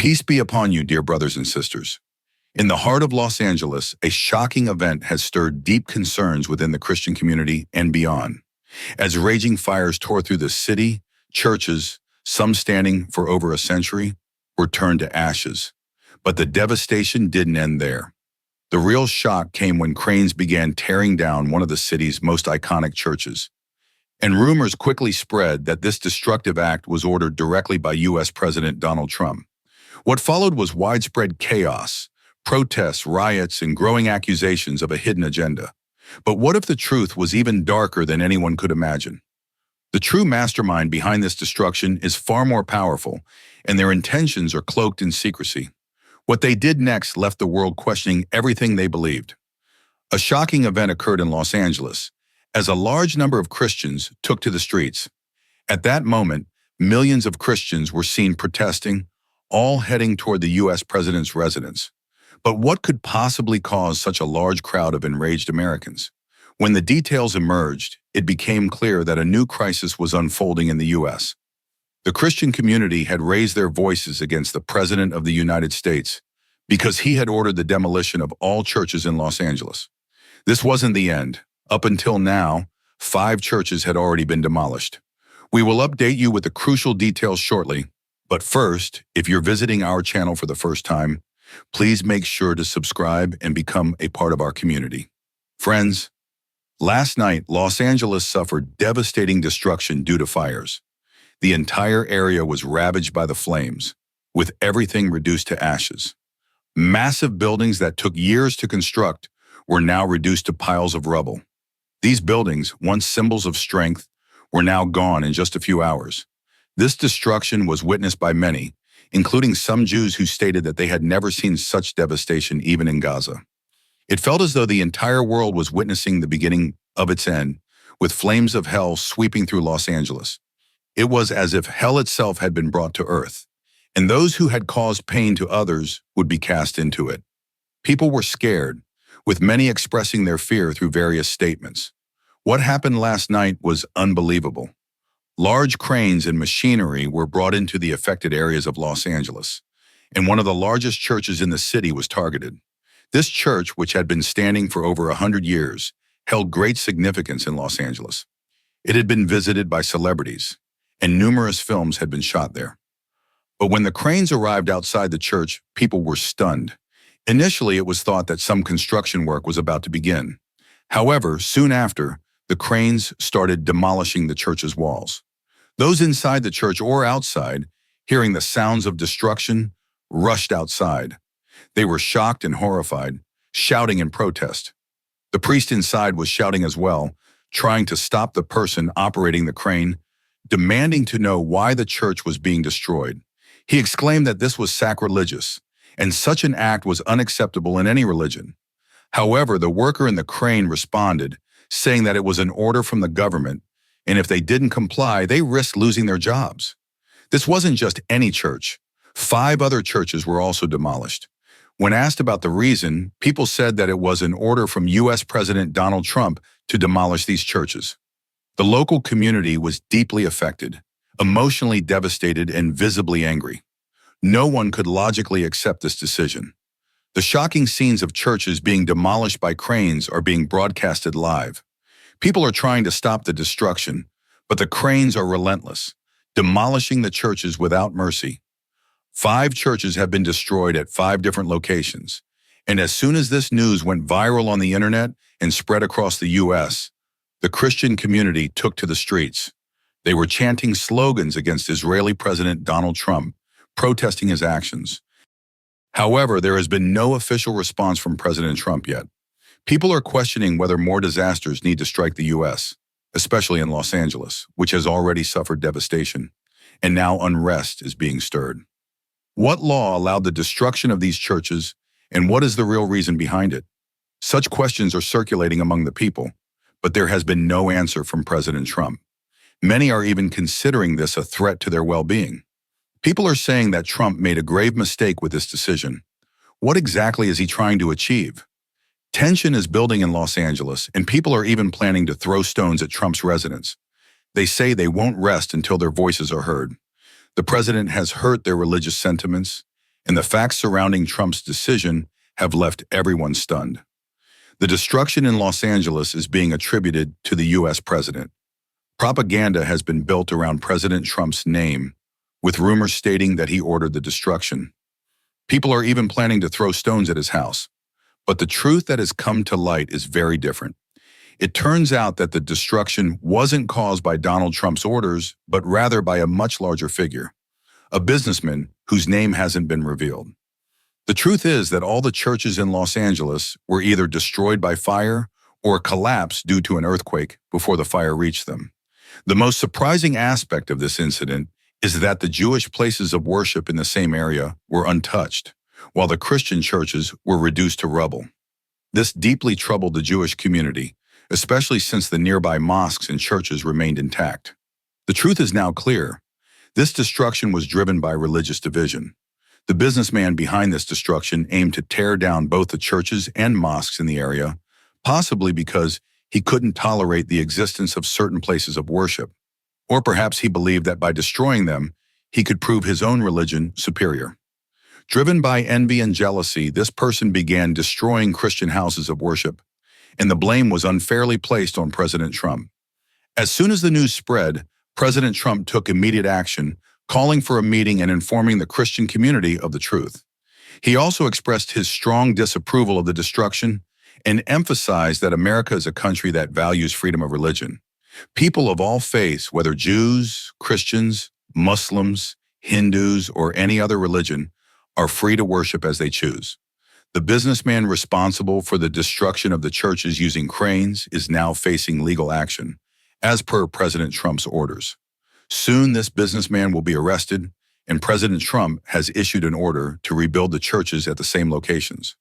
Peace be upon you, dear brothers and sisters. In the heart of Los Angeles, a shocking event has stirred deep concerns within the Christian community and beyond. As raging fires tore through the city, churches, some standing for over a century, were turned to ashes. But the devastation didn't end there. The real shock came when cranes began tearing down one of the city's most iconic churches. And rumors quickly spread that this destructive act was ordered directly by U.S. President Donald Trump. What followed was widespread chaos, protests, riots, and growing accusations of a hidden agenda. But what if the truth was even darker than anyone could imagine? The true mastermind behind this destruction is far more powerful, and their intentions are cloaked in secrecy. What they did next left the world questioning everything they believed. A shocking event occurred in Los Angeles, as a large number of Christians took to the streets. At that moment, millions of Christians were seen protesting, all heading toward the U.S. president's residence. But what could possibly cause such a large crowd of enraged Americans? When the details emerged, it became clear that a new crisis was unfolding in the U.S. The Christian community had raised their voices against the President of the United States because he had ordered the demolition of all churches in Los Angeles. This wasn't the end. Up until now, 5 churches had already been demolished. We will update you with the crucial details shortly. But first, if you're visiting our channel for the first time, please make sure to subscribe and become a part of our community. Friends, last night, Los Angeles suffered devastating destruction due to fires. The entire area was ravaged by the flames, with everything reduced to ashes. Massive buildings that took years to construct were now reduced to piles of rubble. These buildings, once symbols of strength, were now gone in just a few hours. This destruction was witnessed by many, including some Jews who stated that they had never seen such devastation even in Gaza. It felt as though the entire world was witnessing the beginning of its end, with flames of hell sweeping through Los Angeles. It was as if hell itself had been brought to earth, and those who had caused pain to others would be cast into it. People were scared, with many expressing their fear through various statements. What happened last night was unbelievable. Large cranes and machinery were brought into the affected areas of Los Angeles, and one of the largest churches in the city was targeted. This church, which had been standing for over 100 years, held great significance in Los Angeles. It had been visited by celebrities, and numerous films had been shot there. But when the cranes arrived outside the church, people were stunned. Initially, it was thought that some construction work was about to begin. However, soon after, the cranes started demolishing the church's walls. Those inside the church or outside, hearing the sounds of destruction, rushed outside. They were shocked and horrified, shouting in protest. The priest inside was shouting as well, trying to stop the person operating the crane, demanding to know why the church was being destroyed. He exclaimed that this was sacrilegious, and such an act was unacceptable in any religion. However, the worker in the crane responded, saying that it was an order from the government, and if they didn't comply, they risked losing their jobs. This wasn't just any church. 5 other churches were also demolished. When asked about the reason, people said that it was an order from U.S. President Donald Trump to demolish these churches. The local community was deeply affected, emotionally devastated, and visibly angry. No one could logically accept this decision. The shocking scenes of churches being demolished by cranes are being broadcasted live. People are trying to stop the destruction, but the cranes are relentless, demolishing the churches without mercy. 5 churches have been destroyed at 5 different locations, and as soon as this news went viral on the internet and spread across the U.S., the Christian community took to the streets. They were chanting slogans against Israeli President Donald Trump, protesting his actions. However, there has been no official response from President Trump yet. People are questioning whether more disasters need to strike the U.S., especially in Los Angeles, which has already suffered devastation, and now unrest is being stirred. What law allowed the destruction of these churches, and what is the real reason behind it? Such questions are circulating among the people, but there has been no answer from President Trump. Many are even considering this a threat to their well-being. People are saying that Trump made a grave mistake with this decision. What exactly is he trying to achieve? Tension is building in Los Angeles, and people are even planning to throw stones at Trump's residence. They say they won't rest until their voices are heard. The president has hurt their religious sentiments, and the facts surrounding Trump's decision have left everyone stunned. The destruction in Los Angeles is being attributed to the U.S. president. Propaganda has been built around President Trump's name, with rumors stating that he ordered the destruction. People are even planning to throw stones at his house. But the truth that has come to light is very different. It turns out that the destruction wasn't caused by Donald Trump's orders, but rather by a much larger figure, a businessman whose name hasn't been revealed. The truth is that all the churches in Los Angeles were either destroyed by fire or collapsed due to an earthquake before the fire reached them. The most surprising aspect of this incident is that the Jewish places of worship in the same area were untouched, while the Christian churches were reduced to rubble. This deeply troubled the Jewish community, especially since the nearby mosques and churches remained intact. The truth is now clear. This destruction was driven by religious division. The businessman behind this destruction aimed to tear down both the churches and mosques in the area, possibly because he couldn't tolerate the existence of certain places of worship. Or perhaps he believed that by destroying them, he could prove his own religion superior. Driven by envy and jealousy, this person began destroying Christian houses of worship, and the blame was unfairly placed on President Trump. As soon as the news spread, President Trump took immediate action, calling for a meeting and informing the Christian community of the truth. He also expressed his strong disapproval of the destruction and emphasized that America is a country that values freedom of religion. People of all faiths, whether Jews, Christians, Muslims, Hindus, or any other religion, are free to worship as they choose. The businessman responsible for the destruction of the churches using cranes is now facing legal action, as per President Trump's orders. Soon this businessman will be arrested, and President Trump has issued an order to rebuild the churches at the same locations.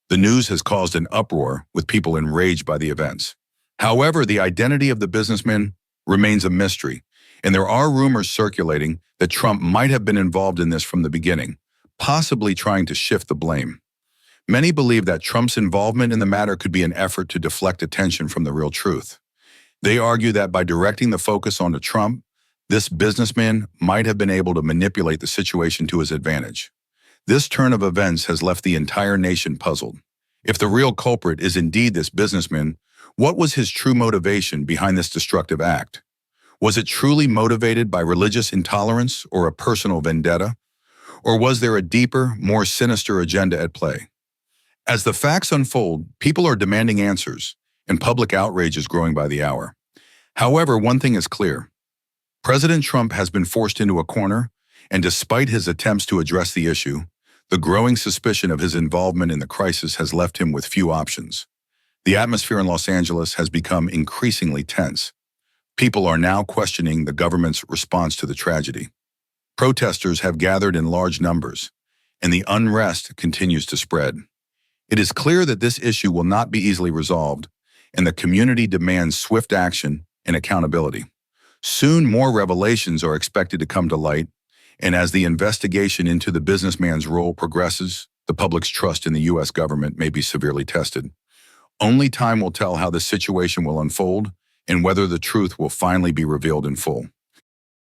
The news has caused an uproar, with people enraged by the events. However, the identity of the businessman remains a mystery, and there are rumors circulating that Trump might have been involved in this from the beginning, possibly trying to shift the blame. Many believe that Trump's involvement in the matter could be an effort to deflect attention from the real truth. They argue that by directing the focus onto Trump, this businessman might have been able to manipulate the situation to his advantage. This turn of events has left the entire nation puzzled. If the real culprit is indeed this businessman, what was his true motivation behind this destructive act? Was it truly motivated by religious intolerance or a personal vendetta? Or was there a deeper, more sinister agenda at play? As the facts unfold, people are demanding answers, and public outrage is growing by the hour. However, one thing is clear. President Trump has been forced into a corner, and despite his attempts to address the issue, the growing suspicion of his involvement in the crisis has left him with few options. The atmosphere in Los Angeles has become increasingly tense. People are now questioning the government's response to the tragedy. Protesters have gathered in large numbers, and the unrest continues to spread. It is clear that this issue will not be easily resolved, and the community demands swift action and accountability. Soon, more revelations are expected to come to light, and as the investigation into the businessman's role progresses, the public's trust in the U.S. government may be severely tested. Only time will tell how this situation will unfold and whether the truth will finally be revealed in full.